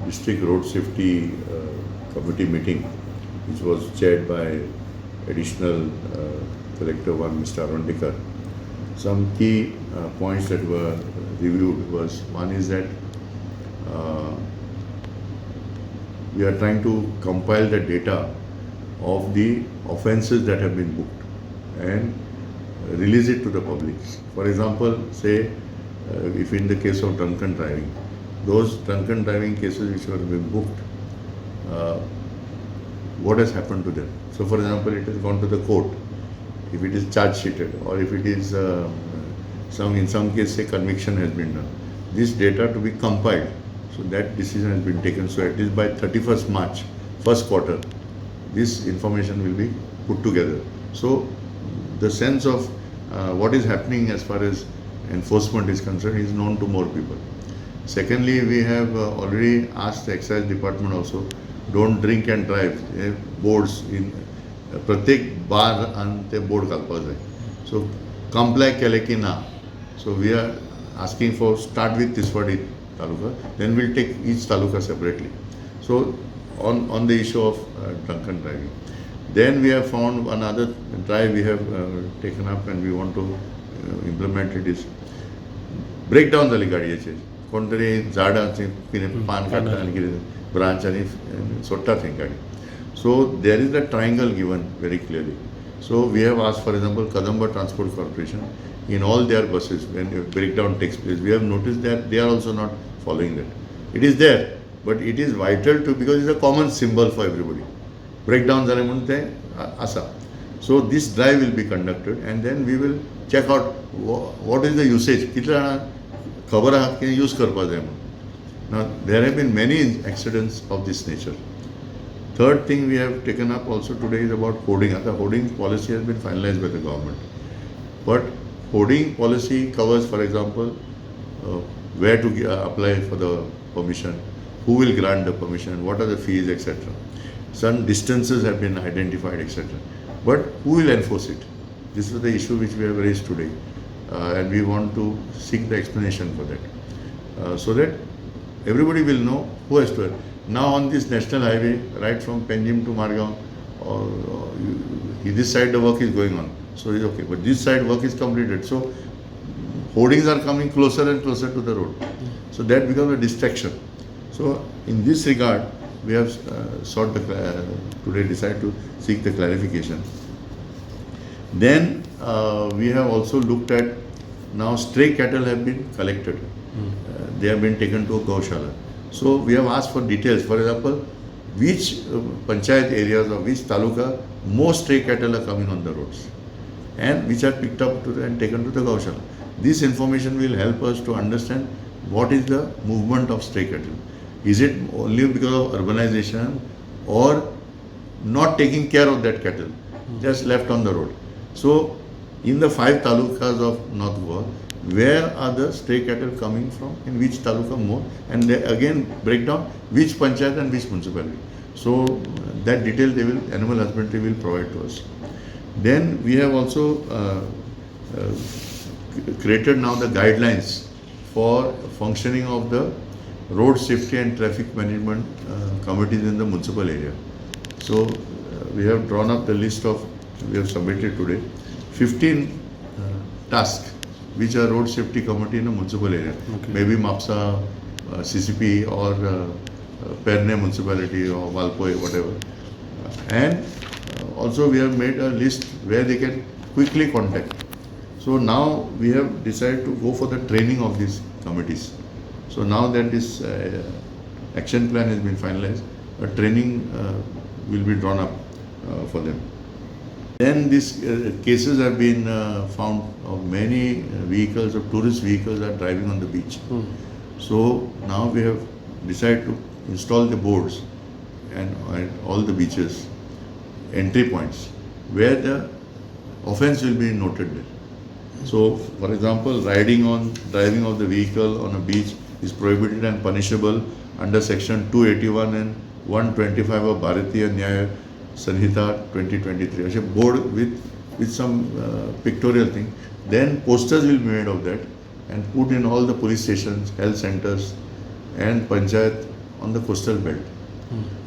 district road safety committee meeting, which was chaired by additional collector 1, Mr. Arundikar. Some key points that were reviewed was, one is that we are trying to compile the data of the offences that have been booked and release it to the public. For example, say if in the case of drunken driving, those drunken driving cases which have been booked, what has happened to them? So for example, it has gone to the court, if it is charge sheeted, or if it is in some case say conviction has been done. This data to be compiled, so that decision has been taken. So at least by 31st March, first quarter, this information will be put together. So the sense of what is happening as far as enforcement is concerned is known to more people. Secondly, we have already asked the excise department also, don't drink and drive. Boards in प्रत्येक बार and ते board घालपाक जाय. So comply केले की ना. So we are asking for start with Tiswadi taluka, then we'll take each taluka separately. So on the issue of drunken driving. Then we have found another drive we have taken up and we want to implement it is breakdown झाली गाडयेचेर. कोण तरी झाडांची पान काडटा आनी कितें ब्रांचांनी सोडटा थंय गाडी. So there is a triangle given very clearly. So we have asked, for example, Kadamba Transport Corporation, in all their buses, when a breakdown takes place, we have noticed that they are also not following that. It is there, but it is vital to, because it's a common symbol for everybody. Breakdown zale म्हणून ते asa. So this drive will be conducted and then we will check out what is the usage. कितले जाणां खबर आहा की use करपा जाय म्हणून. Now there have been many accidents of this nature. Third thing we have taken up also today is about hoarding. The hoarding policy has been finalized by the government. But hoarding policy covers, for example, where to apply for the permission, who will grant the permission, what are the fees, etc. Some distances have been identified, etc. But who will enforce it? This is the issue which we have raised today. And we want to seek the explanation for that. So that everybody will know who has to. Now on this national highway, right from Penjim to Margao, this side the work is going on. So it's okay. But this side work is completed. So hoardings are coming closer and closer to the road. So that becomes a distraction. So in this regard, we have today decided to seek the clarification. Then we have also looked at, now stray cattle have been collected. They have been taken to a Gaushala. So we have asked for details. For example, which panchayat areas or which taluka more stray cattle are coming on the roads and which are picked up and taken to the Gaushala. This information will help us to understand what is the movement of stray cattle. Is it only because of urbanization or not taking care of that cattle, just left on the road? So in the 5 talukas of North Goa, where are the stray cattle coming from, in which taluka more, and they again break down which panchayat and which municipality. So that detail animal husbandry will provide to us. Then we have also created now the guidelines for functioning of the road safety and traffic management committees in the municipal area. So we have drawn up the list of, we have submitted today, 15 tasks which are road safety committee in a municipal area. Okay. Maybe Mapsa, CCP or Perne municipality or Valpoi, whatever. And also we have made a list where they can quickly contact. So now we have decided to go for the training of these committees. So now that this action plan has been finalized, a training will be drawn up for them. Then these cases have been found of many vehicles, of tourist vehicles are driving on the beach. So now we have decided to install the boards and at all the beaches, entry points, where the offense will be noted there. So for example, driving of the vehicle on a beach is prohibited and punishable under section 281 and 125 of Bharatiya Nyaya Sanhita 2023. A board with some pictorial thing. Then posters will be made of that and put in all the police stations, health centers and panchayat on the coastal belt,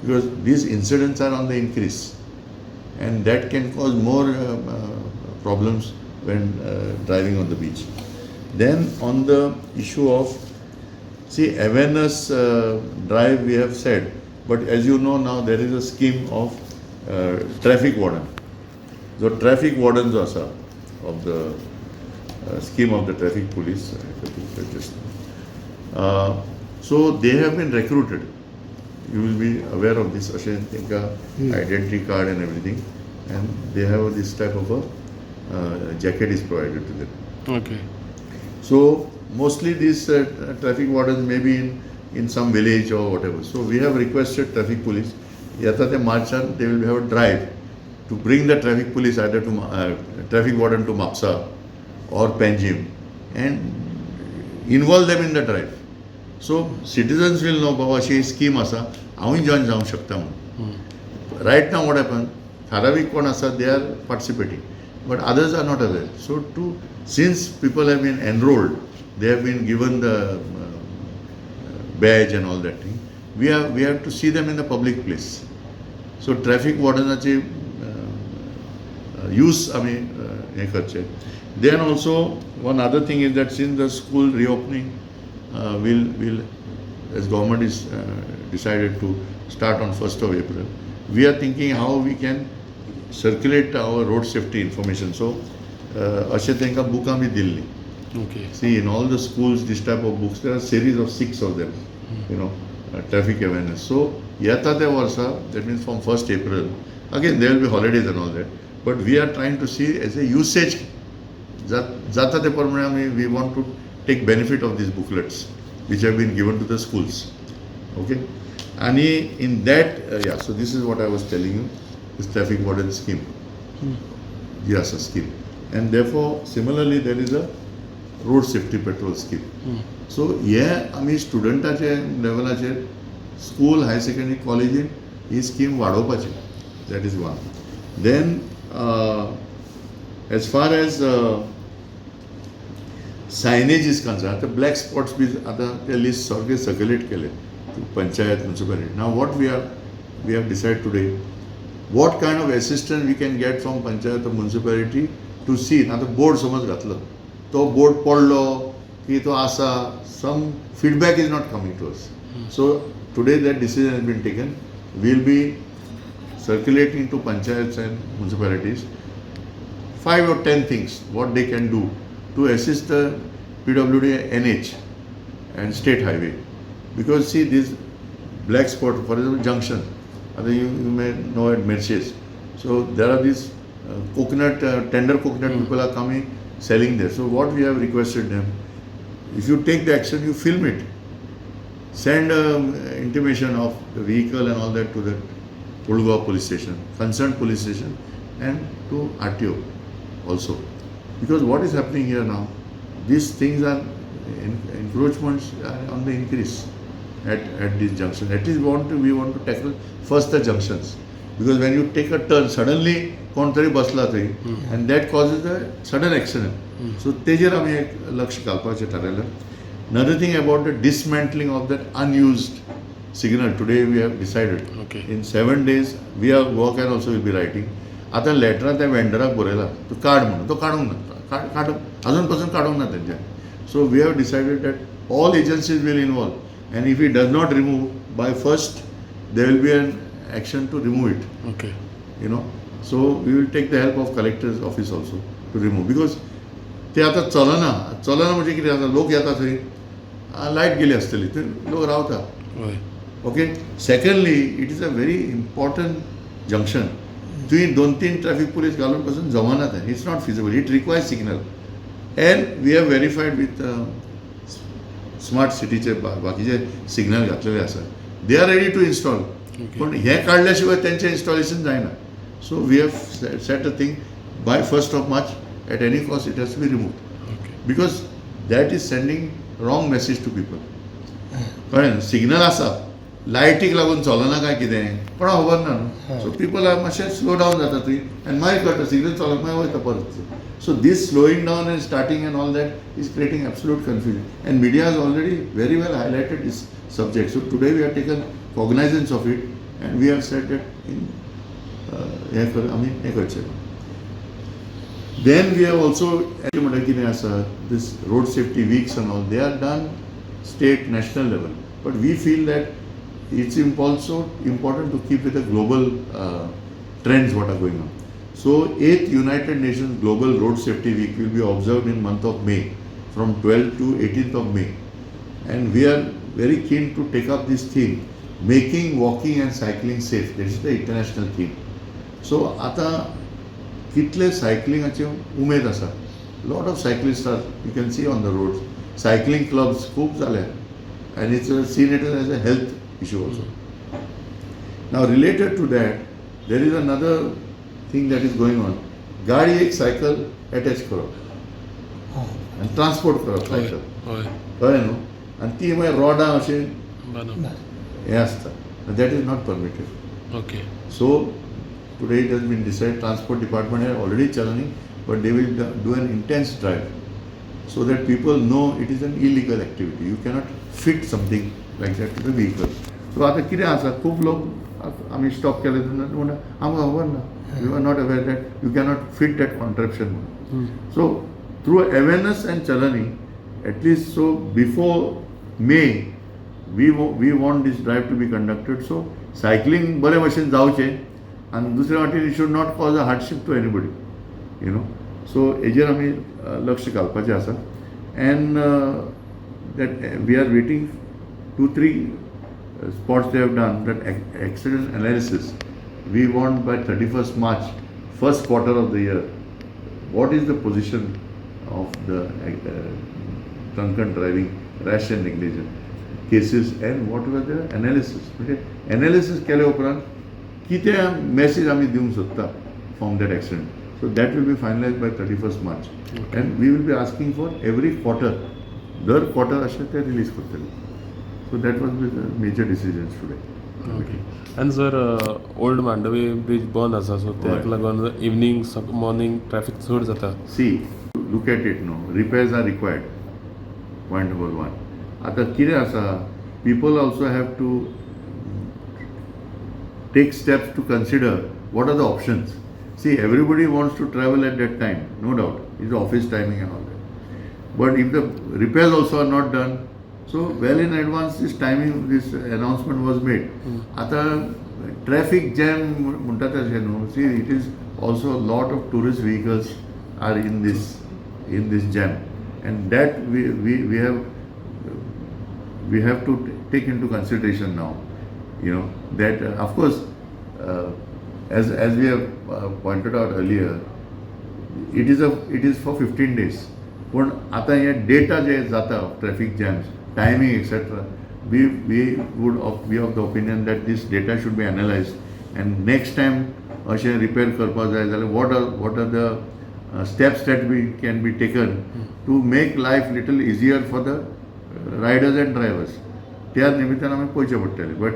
because these incidents are on the increase, and that can cause more problems when driving on the beach. Then on the issue of, see, awareness drive we have said, but as you know now there is a scheme of traffic warden. So traffic wardens also of the scheme of the traffic police. So they have been recruited. You will be aware of this identity card and everything, and they have this type of a jacket is provided to them. Okay. So mostly these traffic wardens may be in some village or whatever. So we have requested traffic police, yata te marchan, they will have a drive to bring the traffic police either to traffic warden to Mapsa or Panjim and involve them in the drive. So citizens will know, Baba, she scheme asa, I join जाऊ शकता म्हणून. Right now what happened? Tharavik kon asa, they are participating, but others are not aware. So since people have been enrolled, they have been given the badge and all that thing, we have to see them in the public place. So traffic wardens use हे करचे. Then also one other thing is that since the school reopening will as government is decided to start on 1st of April, we are thinking how we can circulate our road safety information. So अशे तांकां बुकां बी दिल्लीं. Okay. See, in all the schools, this type of books, there are a series of 6 of them, traffic awareness. So, yata te varsa, that means from 1st April, again there will be holidays and all that, but we are trying to see as a usage, jata te parmane we want to take benefit of these booklets, which have been given to the schools. Okay? And in that, so this is what I was telling you, this traffic warden scheme. Yes, a scheme. And therefore, similarly, there is a road safety patrol scheme. So, yeah, आमी स्टुडंटाचे लेवलाचेर school, हाय secondary, कॉलेजीन ही scheme वाडोवपाची. That is one. Then, as far as signage is concerned, the black spots be the list circulate केले to panchayat, municipality. Now, what we have decided today, what kind of assistance we can get from panchayat or municipality to see. Now, the board समज घातलो, तो board पडलो की तो आसा, some feedback is not coming to us. So today that decision has been taken. We will be circulating to panchayats and municipalities 5 or 10 things what they can do to assist the PWD NH and state highway. Because see, this black spot, for example, junction, you may know at Mercedes. So there are these tender coconut people are coming, selling there. So what we have requested them, if you take the action, you film it, send intimation of the vehicle and all that to the Ulgaon police station, concerned police station, and to RTO also. Because what is happening here now, these things are, encroachments are on the increase at this junction. At least we want to tackle first the junctions. Because when you take a turn, suddenly कोणतरी बसला थंय, and that causes a sudden accident. So तेजेर आमी एक लक्ष घालपाचें थारायलें. Another thing about the dismantling of that unused signal, today we have decided. Okay. In 7 days, we are work and also will be writing. आता लेटरां त्या वेंडराक बरयला, तो काड म्हणून, तो काडूंक ना, अजून पासून काडूंक ना तेंच्यान. So we have decided that all agencies will involve, and if he does not remove, by first there will be an action to remove it. Okay. So we will take the help of collector's office also to remove, because ते आता चलना म्हणजे कितें जाता, लोक येता थंय, light गेली आसतली, थंय लोक रावता. Okay. Secondly, it is a very important junction. थंय 2-3 ट्रॅफिक पुलीस घालून पासून जमना तें. It's not feasible. It requires signal. And we have verified with smart cityचे बाकीचे सिग्नल घातलेले आसा. They are ready to install. पण हे काडल्याशिवाय त्यांचे इन्स्टॉलेशन जायना. So we have set a thing by 1st of March, at any cost it has to be removed. Okay. Because that is sending wrong message to people. कळ्ळें? Signal आसा, लायटीक लागून चलना काय कितें कोणा खबर ना न्हू सो पीपल आर मातशें स्लो डावन जाता थंय आनी मागीर कळटा सिग्नल चलत मागीर वयता परत so this slowing down and starting and all that is creating absolute confusion and media has already very well highlighted this subject. So today we have taken cognizance of it and we have said that in then we have also this road safety weeks and all, they are done state, national level. But we feel that it's also important to keep with the global trends what are going on. So 8th United Nations Global Road Safety Week will be observed in month of May from 12th to 18th of May. And we are very keen to take up this theme, making walking and cycling safe. This is the international theme. So आता कितले सायकलिंगाचे उमेद आसा. Lot of cyclists are, you can see on the roads. Cycling clubs खूब जाल्या and it's seen it as a health issue also. Now related to that, there is another thing that is going on. गाडी एक cycle attach करप आनी transport करप cycle कळ्ळें न्हू आनी ती मागीर रोडां अशें हें आसता that is not permitted okay so today it has been decided transport department are already चलनिंग but they will do an intense drive so that people know it is an illegal activity you cannot fit something like that to the vehicle so आतां कितें आसा खूब लोक आमी stop केले म्हणटा आमकां खबर ना you are not aware that you cannot fit that contraption म्हणून सो थ्रू अवेरनस एंड चलनिंग at least so before May we want this drive to be conducted so cycling बरे भशेन जावचें आनी दुसरे वाटेन it should not cause a hardship to anybody you know so हेजेर आमी लक्ष घालपाचें आसा and that we are waiting 2-3 spots they have done that accident analysis we want by 31st March first quarter of the year what is the position of the drunken driving, rash and negligent cases and what were the analysis. Okay? Analysis केले उपरांत कितें message आमी दिवंक सोदता from that accident. So that will be finalized by 31st March. Okay. And we will be asking for every quarter, there quarter अशें ते release करतले. So that was the major decisions today. Okay आनी sir old Mandvi bridge बंद आसा सो त्याक लागून evening morning traffic चड जाता. See, look at it now. Repairs are required. Point number one. आता कितें आसा people also have to take steps to consider what are the options. See, everybody wants to travel at that time, no doubt. It's office timing and all that. But if the repairs also are not done, so well in advance this timing, this announcement was made. आता traffic jam म्हणटा तशें न्हू. See, it is also a lot of tourist vehicles are in this jam. And that we have to take into consideration now, you know, that of course as we have pointed out earlier, it is for 15 days. पण आता हे data जे जाता traffic jams, timing etc. We would be of the opinion that this data should be analyzed and next time अशें repair करपा जाय जाल्यार what are the steps that can be taken to make life little easier for the riders and drivers. त्या निमित्तान आमी पळोवचें पडटलें but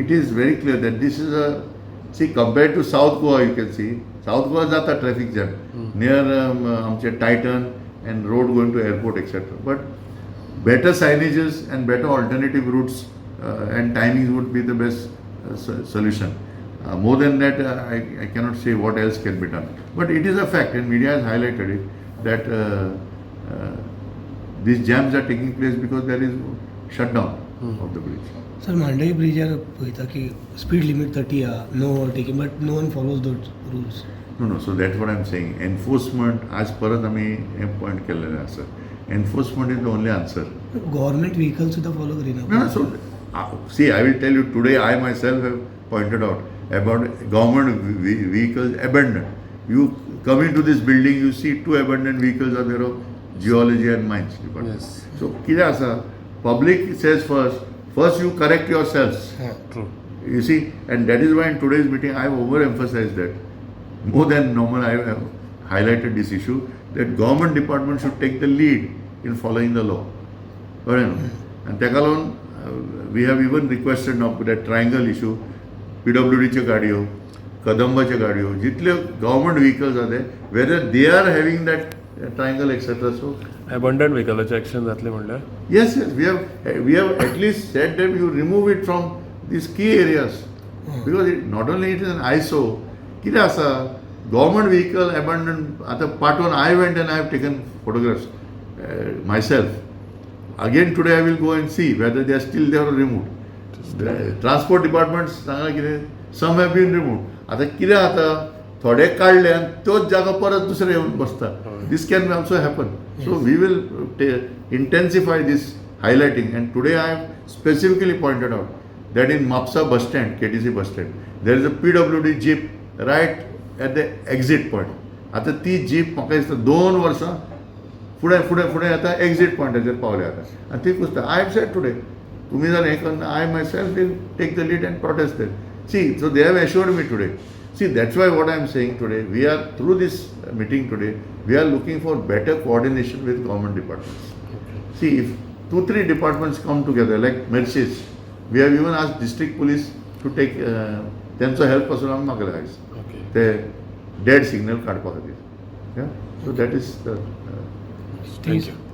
it is very clear that this is compared to South Goa you can see South Goa जाता traffic jam near आमचे Titan and road going to airport etc. But better signages and better alternative routes and timings would be the best solution. More than that, I cannot say what else can be done. But it is a fact, and media has highlighted it, that these jams are taking place because there is shutdown of the bridge. Sir, Mandai bridge are पळयता की speed limit 30 no overtaking, but no one follows those rules. No, so that's what I am saying. Enforcement, as परत आमी हे point केलेलें आसा. Enforcement is the only answer. Government vehicles सुद्धा follow Kareena. No, so see, I will tell you today. I myself have pointed out about government vehicles abandoned. You come into this building, you see 2 abandoned vehicles are there of geology and mines department. Yes. So कितें आसा, public says first you correct yourselves. True. You see, and that is why in today's meeting I have overemphasized that. More than normal, I have highlighted this issue that government department should take the lead in following the law. And ताका लागून we have even requested now that triangle issue PWDच्यो गाडयो कदंबाच्यो गाडयो जितल्यो government vehicles आसा ते whether they are having that triangle etcetera so abundant व्हेकलाचें एक्शन जातलें म्हणल्यार yes we have at least said that you remove it from these key areas because not only it is an ISO कितें आसा government vehicle abandoned आतां पाठोवन I went and I have taken photographs myself again today I will go and see whether they are still there or removed transport departments सांगा कितें some have been removed आतां कितें जाता थोडे काडले आनी तोच जागो परत दुसरे येवन बसता this can also happen so we will intensify this highlighting and today I have specifically pointed out that in Mapsa bus stand KTC bus stand there is a PWD jeep right at the exit point आता ती jeep म्हाका दिसता 2 वर्सां फुडें फुडें फुडें आतां exit पॉयंटाचेर Pawle आतां आनी ती कुसता आय हॅव सेड टुडे तुमी जर हें करना I myself will take the lead and protest that see so they have assured me today see that's why what I am saying today we are through this meeting today we are looking for better coordination with government departments see if 2-3 departments come together like Mercedes we have even asked district police to take त्यांचो help पासून आमी मागला आयज ते dead signal काडपा खातीर so that is the thank you